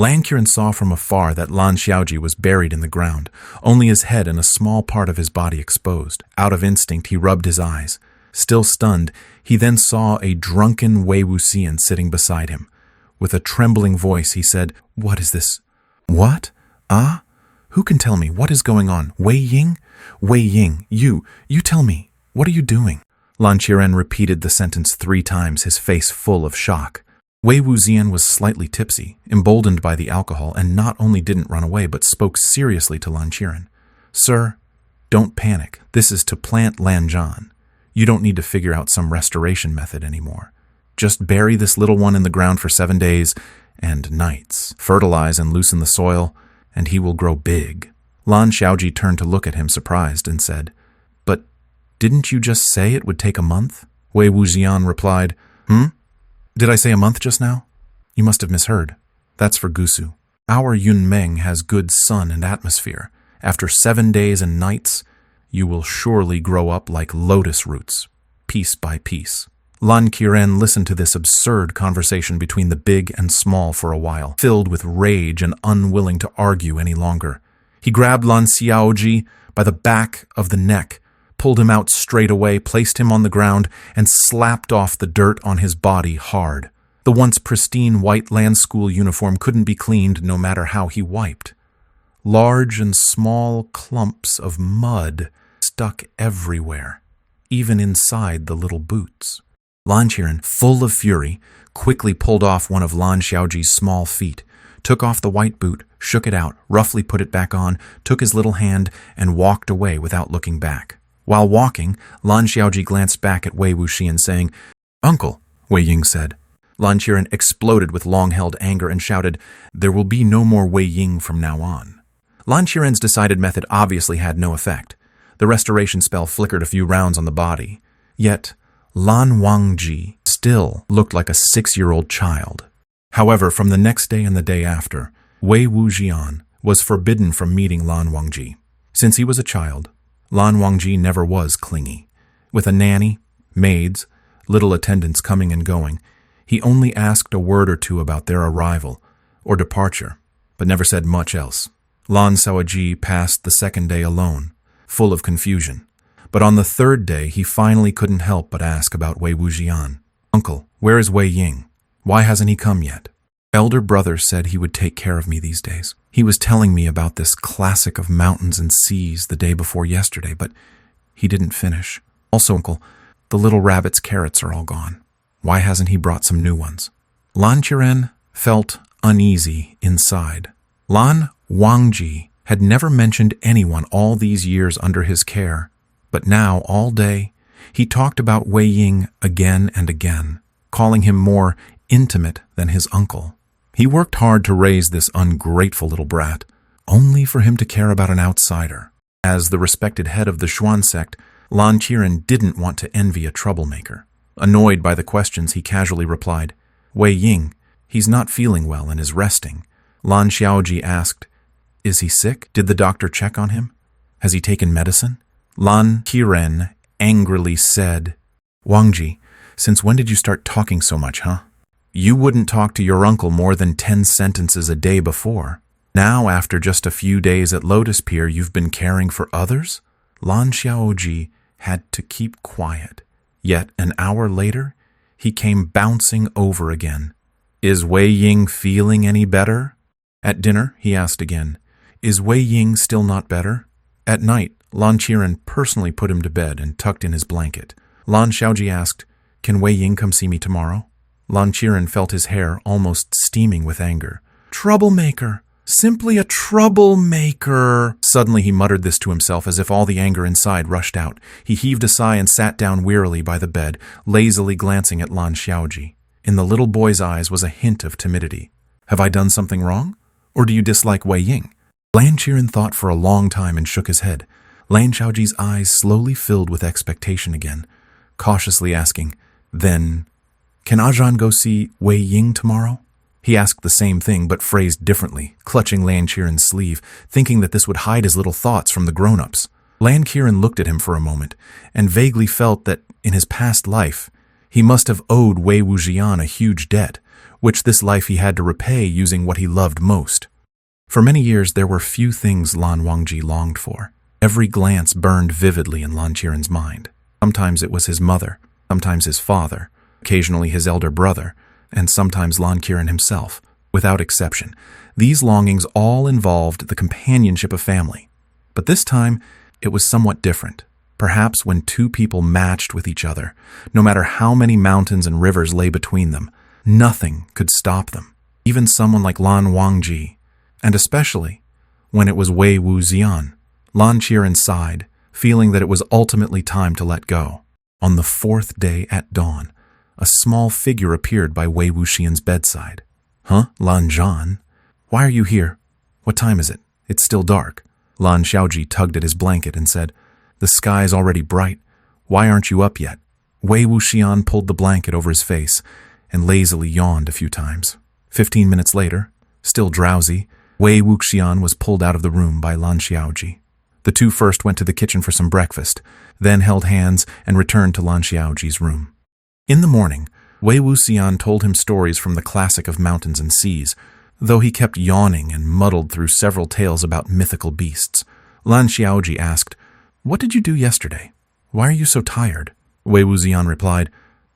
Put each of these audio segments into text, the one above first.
Lan Qiren saw from afar that Lan Xiaoji was buried in the ground, only his head and a small part of his body exposed. Out of instinct, he rubbed his eyes. Still stunned, he then saw a drunken Wei Wuxian sitting beside him. With a trembling voice, he said, "What is this?" "What? Ah? Who can tell me? What is going on? Wei Ying? Wei Ying, you tell me. What are you doing?" Lan Qiren repeated the sentence 3 times, his face full of shock. Wei Wuxian was slightly tipsy, emboldened by the alcohol, and not only didn't run away, but spoke seriously to Lan Qiren. "Sir, don't panic. This is to plant Lan Zhan. You don't need to figure out some restoration method anymore. Just bury this little one in the ground for 7 days and nights. Fertilize and loosen the soil, and he will grow big." Lan Xiaoji turned to look at him surprised and said, "But didn't you just say it would take a month?" Wei Wuxian replied, "Did I say a month just now? You must have misheard. That's for Gusu. Our Yunmeng has good sun and atmosphere. After 7 days and nights, you will surely grow up like lotus roots, piece by piece." Lan Qiren listened to this absurd conversation between the big and small for a while, filled with rage and unwilling to argue any longer. He grabbed Lan Xiaoji by the back of the neck, pulled him out straight away, placed him on the ground, and slapped off the dirt on his body hard. The once pristine white land school uniform couldn't be cleaned no matter how he wiped. Large and small clumps of mud stuck everywhere, even inside the little boots. Lan Qiren, full of fury, quickly pulled off one of Lan Xiaoji's small feet, took off the white boot, shook it out, roughly put it back on, took his little hand, and walked away without looking back. While walking, Lan Xiaoji glanced back at Wei Wuxian, saying, "Uncle," Wei Ying said. Lan Qiren exploded with long-held anger and shouted, "There will be no more Wei Ying from now on." Lan Qiren's decided method obviously had no effect. The restoration spell flickered a few rounds on the body. Yet, Lan Wangji still looked like a 6-year-old child. However, from the next day and the day after, Wei Wuxian was forbidden from meeting Lan Wangji. Since he was a child, Lan Wangji never was clingy. With a nanny, maids, little attendants coming and going, he only asked a word or two about their arrival or departure, but never said much else. Lan Xiaoji passed the 2nd day alone, full of confusion. But on the 3rd day, he finally couldn't help but ask about Wei Wuxian. "Uncle, where is Wei Ying? Why hasn't he come yet?" "Elder brother said he would take care of me these days. He was telling me about this classic of mountains and seas the day before yesterday, but he didn't finish. Also, Uncle, the little rabbit's carrots are all gone. Why hasn't he brought some new ones?" Lan Qiren felt uneasy inside. Lan Wangji had never mentioned anyone all these years under his care, but now, all day, he talked about Wei Ying again and again, calling him more intimate than his uncle. He worked hard to raise this ungrateful little brat, only for him to care about an outsider. As the respected head of the Xuan sect, Lan Qiren didn't want to envy a troublemaker. Annoyed by the questions, he casually replied, "Wei Ying, he's not feeling well and is resting." Lan Xiaoji asked, "Is he sick? Did the doctor check on him? Has he taken medicine?" Lan Qiren angrily said, "Wangji, since when did you start talking so much, huh? You wouldn't talk to your uncle more than 10 sentences a day before. Now, after just a few days at Lotus Pier, you've been caring for others?" Lan Xiaoji had to keep quiet. Yet, an hour later, he came bouncing over again. "Is Wei Ying feeling any better?" At dinner, he asked again, "Is Wei Ying still not better?" At night, Lan Qiren personally put him to bed and tucked in his blanket. Lan Xiaoji asked, "Can Wei Ying come see me tomorrow?" Lan Qiren felt his hair almost steaming with anger. "Troublemaker! Simply a troublemaker!" Suddenly he muttered this to himself as if all the anger inside rushed out. He heaved a sigh and sat down wearily by the bed, lazily glancing at Lan Xiaoji. In the little boy's eyes was a hint of timidity. "Have I done something wrong? Or do you dislike Wei Ying?" Lan Qiren thought for a long time and shook his head. Lan Xiaoji's eyes slowly filled with expectation again, cautiously asking, "Then, can Zhan go see Wei Ying tomorrow?" He asked the same thing, but phrased differently, clutching Lan Qiren's sleeve, thinking that this would hide his little thoughts from the grown-ups. Lan Qiren looked at him for a moment, and vaguely felt that, in his past life, he must have owed Wei Wuxian a huge debt, which this life he had to repay using what he loved most. For many years, there were few things Lan Wangji longed for. Every glance burned vividly in Lan Qiren's mind. Sometimes it was his mother, sometimes his father, occasionally his elder brother, and sometimes Lan Qiren himself. Without exception, these longings all involved the companionship of family. But this time, it was somewhat different. Perhaps when two people matched with each other, no matter how many mountains and rivers lay between them, nothing could stop them, even someone like Lan Wangji. And especially when it was Wei Wuxian. Lan Qiren sighed, feeling that it was ultimately time to let go. On the fourth day at dawn, a small figure appeared by Wei Wuxian's bedside. "Huh, Lan Zhan? Why are you here? What time is it? It's still dark." Lan Xiaoji tugged at his blanket and said, "The sky is already bright. Why aren't you up yet?" Wei Wuxian pulled the blanket over his face and lazily yawned a few times. 15 minutes later, still drowsy, Wei Wuxian was pulled out of the room by Lan Xiaoji. The two first went to the kitchen for some breakfast, then held hands and returned to Lan Xiaoji's room. In the morning, Wei Wuxian told him stories from the classic of mountains and seas, though he kept yawning and muddled through several tales about mythical beasts. Lan Xiaoji asked, "What did you do yesterday? Why are you so tired?" Wei Wuxian replied,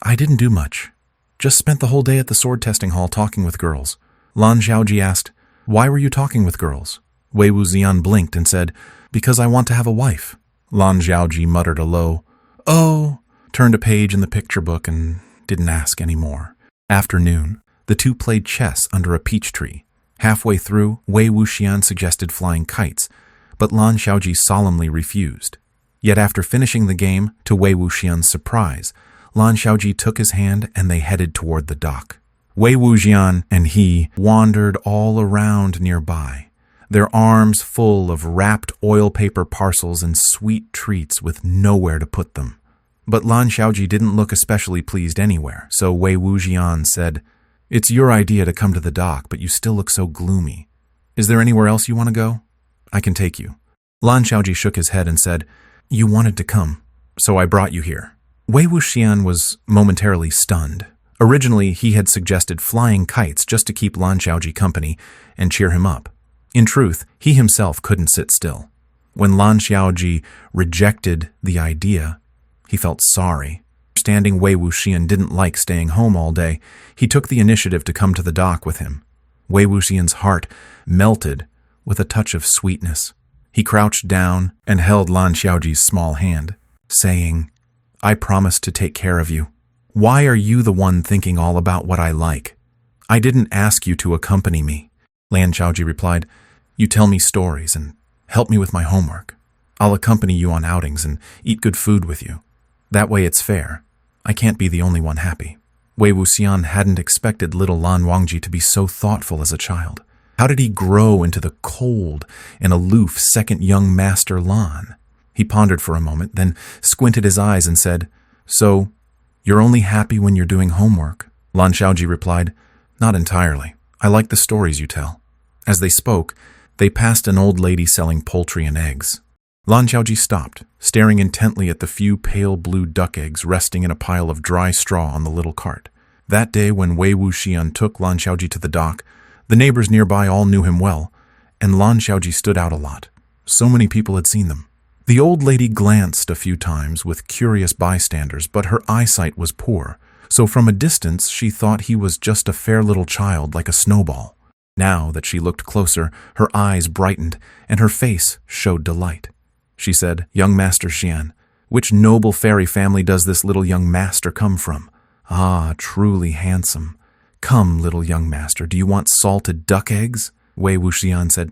"I didn't do much. Just spent the whole day at the sword testing hall talking with girls." Lan Xiaoji asked, "Why were you talking with girls?" Wei Wuxian blinked and said, "Because I want to have a wife." Lan Xiaoji muttered a low, "Oh," turned a page in the picture book and didn't ask any more. After noon, the two played chess under a peach tree. Halfway through, Wei Wuxian suggested flying kites, but Lan Xiaoji solemnly refused. Yet after finishing the game, to Wei Wuxian's surprise, Lan Xiaoji took his hand and they headed toward the dock. Wei Wuxian and he wandered all around nearby, their arms full of wrapped oil paper parcels and sweet treats with nowhere to put them. But Lan Xiaoji didn't look especially pleased anywhere, so Wei Wuxian said, "It's your idea to come to the dock, but you still look so gloomy. Is there anywhere else you want to go? I can take you." Lan Xiaoji shook his head and said, "You wanted to come, so I brought you here." Wei Wuxian was momentarily stunned. Originally, he had suggested flying kites just to keep Lan Xiaoji company and cheer him up. In truth, he himself couldn't sit still. When Lan Xiaoji rejected the idea, he felt sorry. Understanding Wei Wuxian didn't like staying home all day, he took the initiative to come to the dock with him. Wei Wuxian's heart melted with a touch of sweetness. He crouched down and held Lan Xiaoji's small hand, saying, "I promise to take care of you. Why are you the one thinking all about what I like? I didn't ask you to accompany me." Lan Xiaoji replied, "You tell me stories and help me with my homework. I'll accompany you on outings and eat good food with you. That way it's fair. I can't be the only one happy." Wei Wuxian hadn't expected little Lan Wangji to be so thoughtful as a child. How did he grow into the cold and aloof second young master Lan? He pondered for a moment, then squinted his eyes and said, "So, you're only happy when you're doing homework?" Lan Xiaoji replied, "Not entirely. I like the stories you tell." As they spoke, they passed an old lady selling poultry and eggs. Lan Xiaoji stopped, staring intently at the few pale blue duck eggs resting in a pile of dry straw on the little cart. That day when Wei Wuxian took Lan Xiaoji to the dock, the neighbors nearby all knew him well, and Lan Xiaoji stood out a lot. So many people had seen them. The old lady glanced a few times with curious bystanders, but her eyesight was poor, so from a distance she thought he was just a fair little child like a snowball. Now that she looked closer, her eyes brightened, and her face showed delight. She said, "Young Master Xian, which noble fairy family does this little young master come from? Ah, truly handsome. Come, little young master, do you want salted duck eggs?" Wei Wuxian said,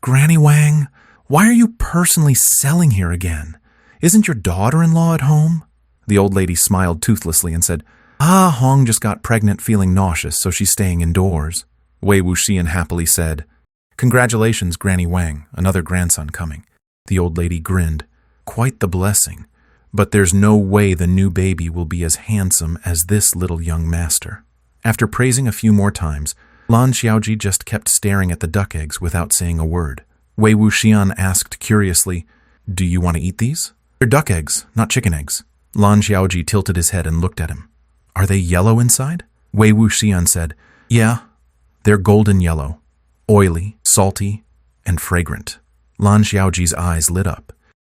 "Granny Wang, why are you personally selling here again? Isn't your daughter-in-law at home?" The old lady smiled toothlessly and said, "Hong just got pregnant feeling nauseous, so she's staying indoors." Wei Wuxian happily said, "Congratulations, Granny Wang, another grandson coming." The old lady grinned. "Quite the blessing. But there's no way the new baby will be as handsome as this little young master." After praising a few more times, Lan Xiaoji just kept staring at the duck eggs without saying a word. Wei Wuxian asked curiously, "Do you want to eat these?" "They're duck eggs, not chicken eggs." Lan Xiaoji tilted his head and looked at him. "Are they yellow inside?" Wei Wuxian said, Yeah, they're golden yellow, oily, salty, and fragrant. Lan Xiaoji's eyes lit up.